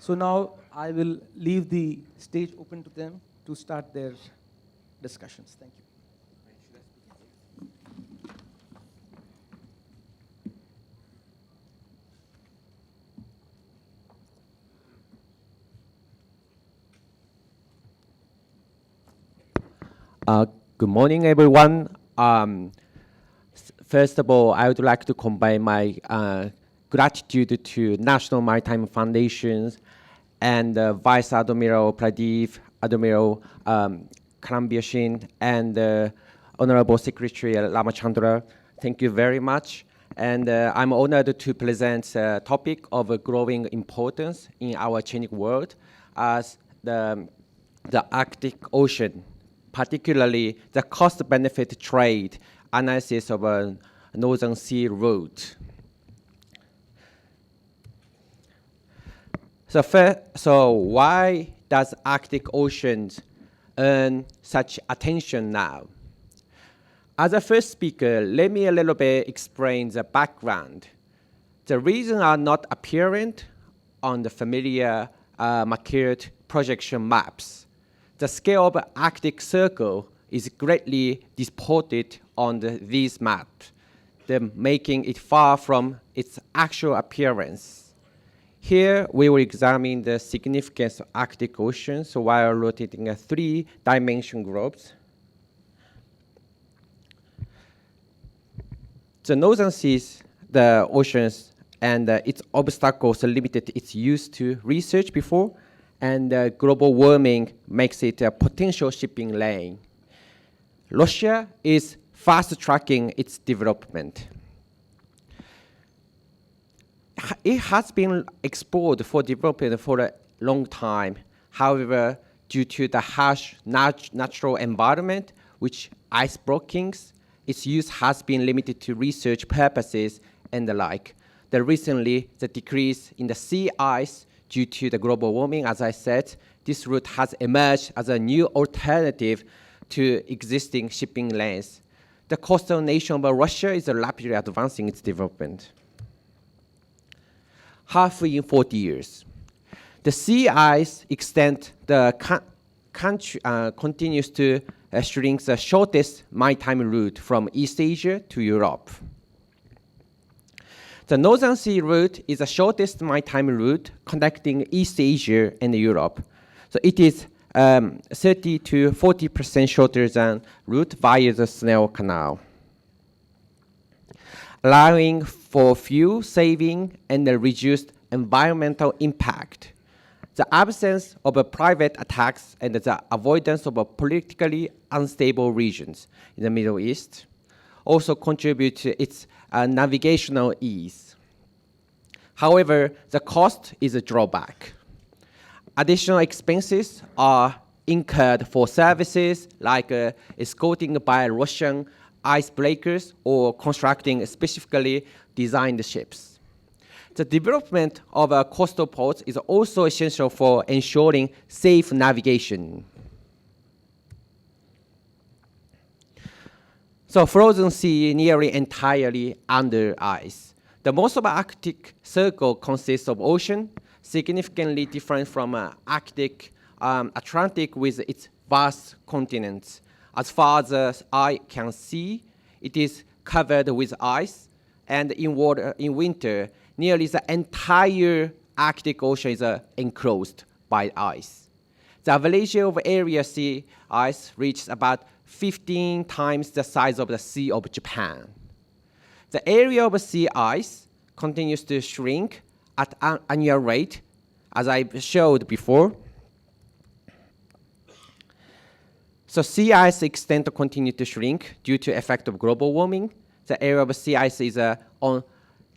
So now I will leave the stage open to them to start their discussions. Thank you. Good morning, everyone. First of all, I would like to convey my gratitude to National Maritime Foundation and Vice Admiral Pradeep, Admiral Karambir, and Honorable Secretary Ramachandra. Thank you very much. And I'm honored to present a topic of growing importance in our changing world as the Arctic Ocean, particularly the cost-benefit trade analysis of a Northern Sea route. So why does Arctic Ocean earn such attention now? As a first speaker, let me a little bit explain the background. The reasons are not apparent on the familiar market projection maps. The scale of the Arctic Circle is greatly distorted on these maps, making it far from its actual appearance. Here, we will examine the significance of Arctic Ocean while rotating a three-dimensional globes. The northern seas, the oceans, and its obstacles limited its use to research before, and global warming makes it a potential shipping lane. Russia is fast-tracking its development. It has been explored for development for a long time. However, due to the harsh natural environment, which ice blockings, its use has been limited to research purposes and the like. Recently, the decrease in the sea ice due to the global warming, as I said, this route has emerged as a new alternative to existing shipping lanes. The coastal nation of Russia is rapidly advancing its development. Halfway in 40 years. The sea ice extent continues to shrink the shortest maritime route from East Asia to Europe. The Northern Sea route is the shortest maritime route connecting East Asia and Europe. So it is 30 to 40% shorter than route via the Suez Canal, allowing for fuel saving and a reduced environmental impact. The absence of private attacks and the avoidance of politically unstable regions in the Middle East also contribute to its navigational ease. However, the cost is a drawback. Additional expenses are incurred for services like escorting by Russian icebreakers or constructing specifically designed ships. The development of coastal ports is also essential for ensuring safe navigation. So frozen sea nearly entirely under ice. The most of the Arctic Circle consists of ocean, significantly different from Arctic Atlantic with its vast continents. As far as the eye can see, it is covered with ice, and in winter, nearly the entire Arctic Ocean is enclosed by ice. The average of area sea ice reaches about 15 times the size of the Sea of Japan. The area of sea ice continues to shrink at an annual rate, as I showed before. So sea ice extent continues to shrink due to effect of global warming. The area of sea ice is on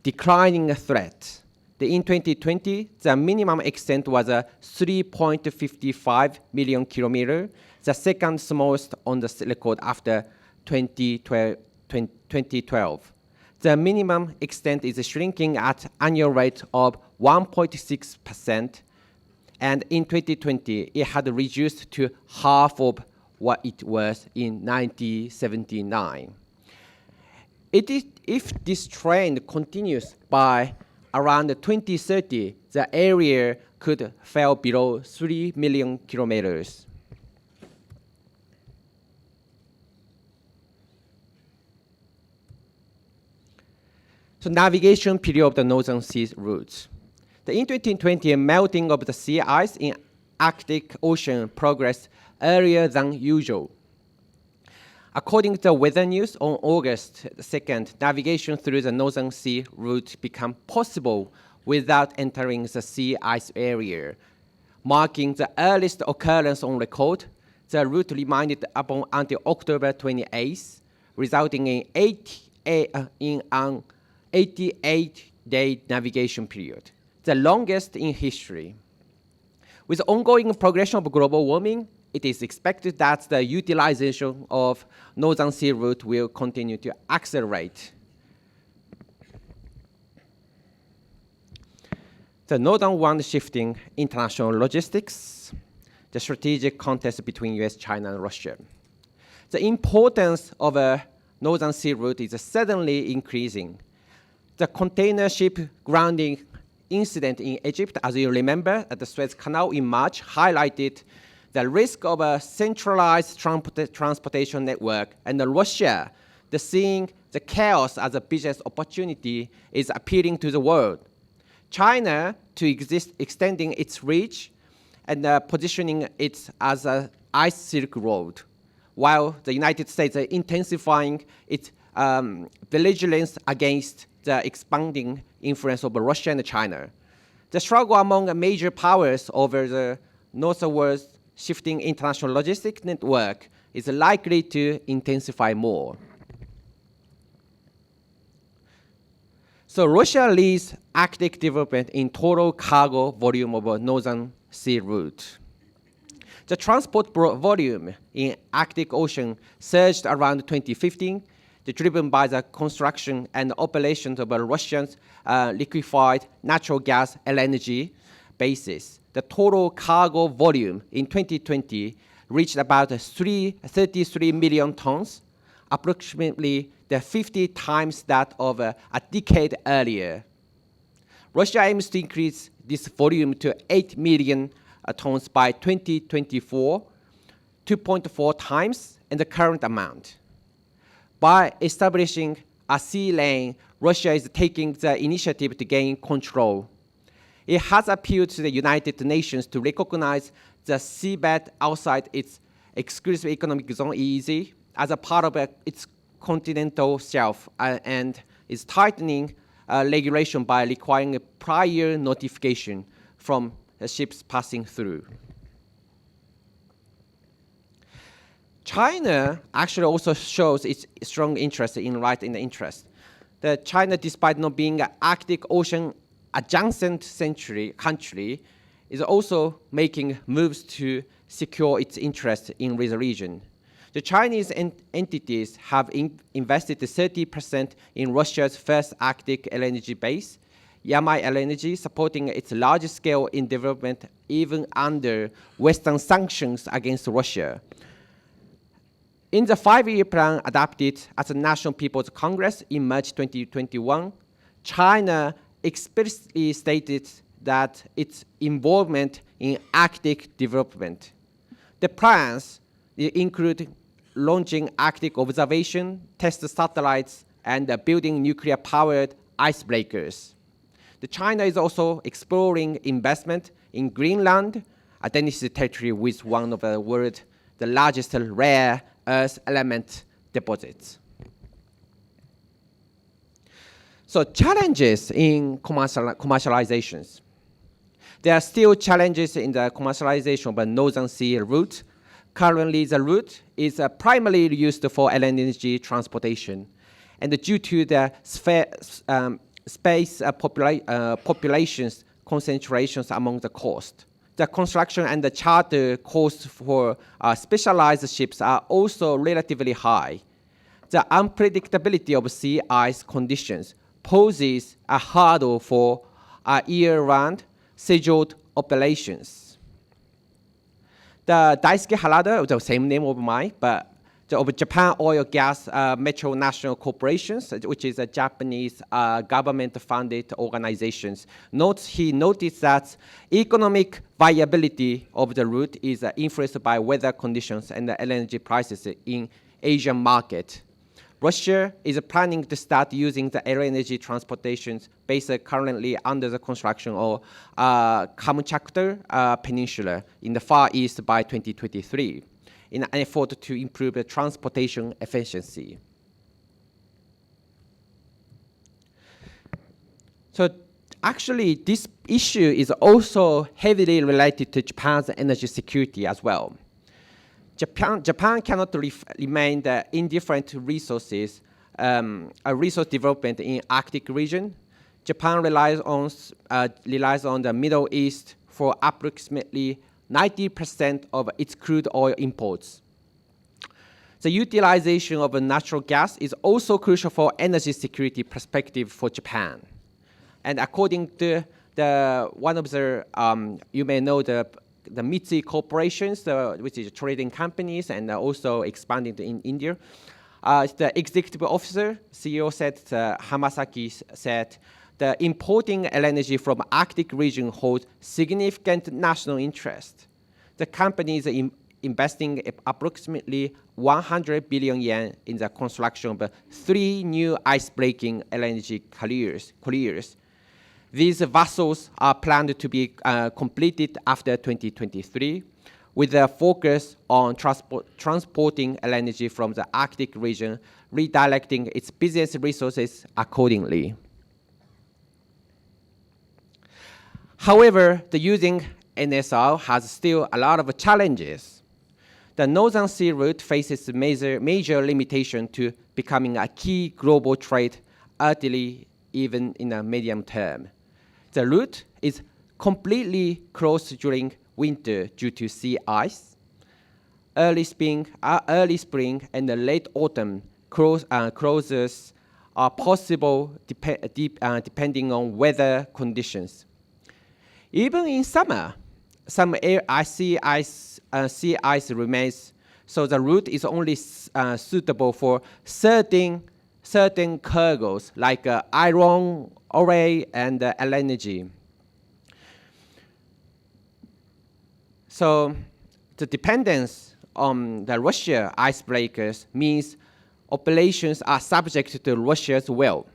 declining threat. In 2020, the minimum extent was 3.55 million kilometers, the second smallest on the record after 2012. The minimum extent is shrinking at annual rate of 1.6%, and in 2020, it had reduced to half of what it was in 1979. If this trend continues by around 2030, the area could fall below 3 million kilometers. So navigation period of the Northern Sea routes. In 2020, melting of the sea ice in Arctic Ocean progressed earlier than usual. According to the Weather News, on August 2nd, navigation through the Northern Sea route became possible without entering the sea ice area, marking the earliest occurrence on record. The route remained open until October 28th, resulting in an 88-day navigation period, the longest in history. With ongoing progression of global warming, it is expected that the utilization of Northern Sea route will continue to accelerate. The Northern One shifting international logistics, the strategic contest between US, China, and Russia. The importance of a Northern Sea route is suddenly increasing. The container ship grounding incident in Egypt, as you remember, at the Suez Canal in March, highlighted the risk of a centralized transportation network, and Russia, seeing the chaos as a business opportunity, is appealing to the world. China, extending its reach and positioning it as an ice Silk Road, while the United States are intensifying its vigilance against the expanding influence of Russia and China. The struggle among major powers over the northwards shifting international logistics network is likely to intensify more. So Russia leads Arctic development in total cargo volume of a Northern Sea route. The transport volume in Arctic Ocean surged around 2015, driven by the construction and operation of a Russian liquefied natural gas LNG bases. The total cargo volume in 2020 reached about 33 million tons, approximately 50 times that of a decade earlier. Russia aims to increase this volume to 8 million tons by 2024, 2.4 times in the current amount. By establishing a sea lane, Russia is taking the initiative to gain control. It has appealed to the United Nations to recognize the seabed outside its exclusive economic zone, EEZ, as a part of its continental shelf, and is tightening regulation by requiring a prior notification from the ships passing through. China actually also shows its strong interest in interest. China, despite not being an Arctic Ocean adjacent country, is also making moves to secure its interest in the region. The Chinese entities have invested 30% in Russia's first Arctic LNG base, Yamai LNG, supporting its large-scale in development even under Western sanctions against Russia. In the 5-year plan adopted at the National People's Congress in March 2021, China explicitly stated that its involvement in Arctic development. The plans include launching Arctic observation, test satellites, and building nuclear-powered icebreakers. China is also exploring investment in Greenland, a Danish territory with one of the world's largest rare earth element deposits. So challenges in commercializations. There are still challenges in the commercialization of a Northern Sea route. Currently, the route is primarily used for LNG transportation. And due to the space populations concentrations among the coast, the construction and the charter costs for specialized ships are also relatively high. The unpredictability of sea ice conditions poses a hurdle for year-round scheduled operations. The Daisuke Harada, the same name of mine, but of Japan Oil Gas Metro National Corporations, which is a Japanese government-funded organization, he noticed that economic viability of the route is influenced by weather conditions and the energy prices in Asian market. Russia is planning to start using the LNG transportation based currently under the construction of Kamchatka Peninsula in the Far East by 2023 in an effort to improve the transportation efficiency. So actually, this issue is also heavily related to Japan's energy security as well. Japan cannot remain indifferent to resources, resource development in Arctic region. Japan relies on the Middle East for approximately 90% of its crude oil imports. The utilization of natural gas is also crucial for energy security perspective for Japan. And according to one of the, you may know the Mitsui corporations, which is trading companies and also expanding in India. The executive officer, CEO said, Hamasaki said, the importing LNG from Arctic region holds significant national interest. The company is investing approximately 100 billion yen in the construction of 3 new ice-breaking LNG carriers. These vessels are planned to be completed after 2023, with a focus on transporting LNG from the Arctic region, redirecting its business resources accordingly. However, the using NSR has still a lot of challenges. The Northern Sea route faces major limitation to becoming a key global trade artery even in the medium term. The route is completely closed during winter due to sea ice. Early spring and the late autumn closures are possible depending on weather conditions. Even in summer, some sea ice remains, so the route is only suitable for certain cargoes like iron ore and LNG. So the dependence on the Russia icebreakers means operations are subject to Russia's will.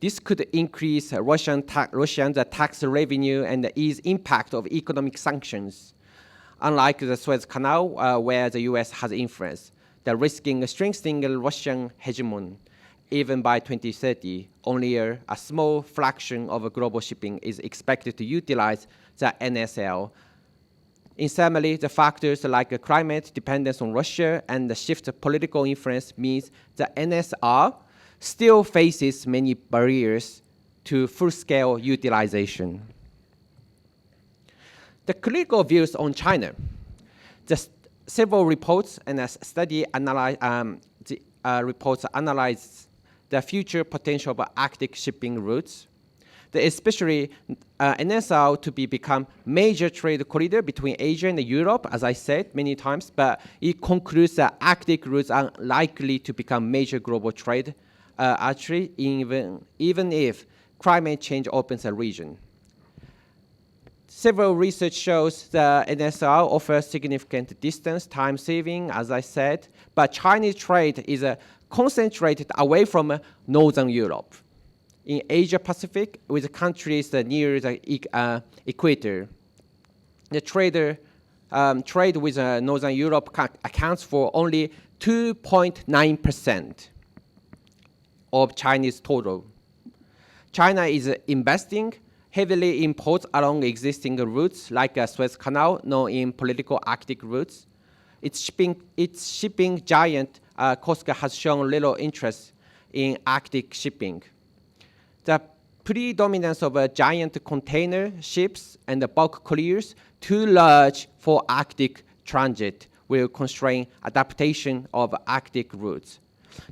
This could increase Russian tax revenue and ease impact of economic sanctions. Unlike the Suez Canal, where the US has influence, the risking strengthening Russian hegemony. Even by 2030, only a small fraction of global shipping is expected to utilize the NSL. In summary, the factors like climate dependence on Russia and the shift of political influence means the NSR still faces many barriers to full-scale utilization. The critical views on China. Several reports and a study reports analyze the future potential of Arctic shipping routes. Especially NSR to become major trade corridor between Asia and Europe, as I said many times, but it concludes that Arctic routes are likely to become major global trade artery even if climate change opens a region. Several research shows that NSR offers significant distance, time saving, as I said, but Chinese trade is concentrated away from Northern Europe. In Asia-Pacific, with countries near the equator, the trade with Northern Europe accounts for only 2.9% of Chinese total. China is investing heavily in ports along existing routes like Suez Canal, known in political Arctic routes. Its shipping giant, COSCA, has shown little interest in Arctic shipping. The predominance of giant container ships and the bulk carriers, too large for Arctic transit, will constrain adaptation of Arctic routes.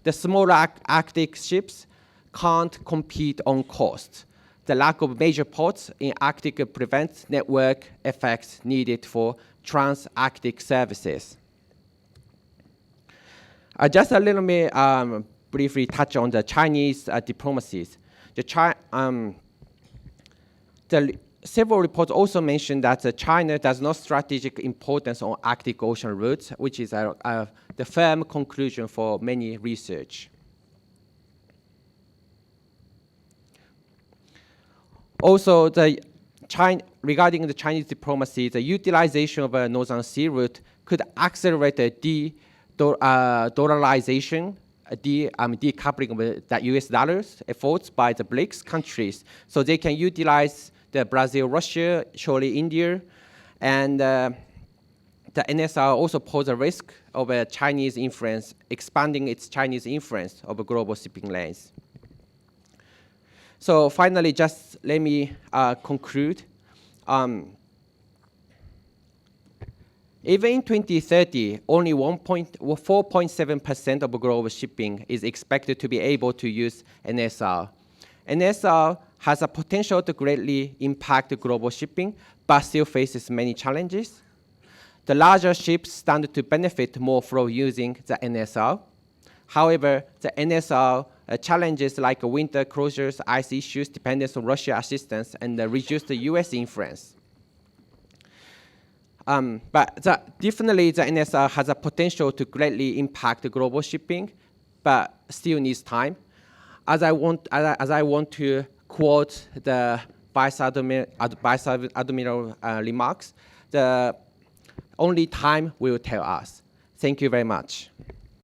The smaller Arctic ships can't compete on cost. The lack of major ports in Arctic prevents network effects needed for trans-Arctic services. Just a little bit briefly touch on the Chinese diplomacies. Several reports also mention that China does not strategic importance on Arctic Ocean routes, which is the firm conclusion for many research. Also, regarding the Chinese diplomacy, the utilization of a Northern Sea route could accelerate the dollarization, decoupling of the US dollars efforts by the BRICS countries. So they can utilize the Brazil, Russia, surely India, and the NSR also pose a risk of a Chinese influence, expanding its Chinese influence over global shipping lanes. So finally, just let me conclude. Even in 2030, only 4.7% of global shipping is expected to be able to use NSR. NSR has a potential to greatly impact global shipping, but still faces many challenges. The larger ships stand to benefit more from using the NSR. However, the NSR challenges like winter closures, ice issues, dependence on Russian assistance, and reduce the US influence. But definitely the NSR has a potential to greatly impact global shipping, but still needs time. As I want to quote the Vice Admiral remarks, the only time will tell us. Thank you very much.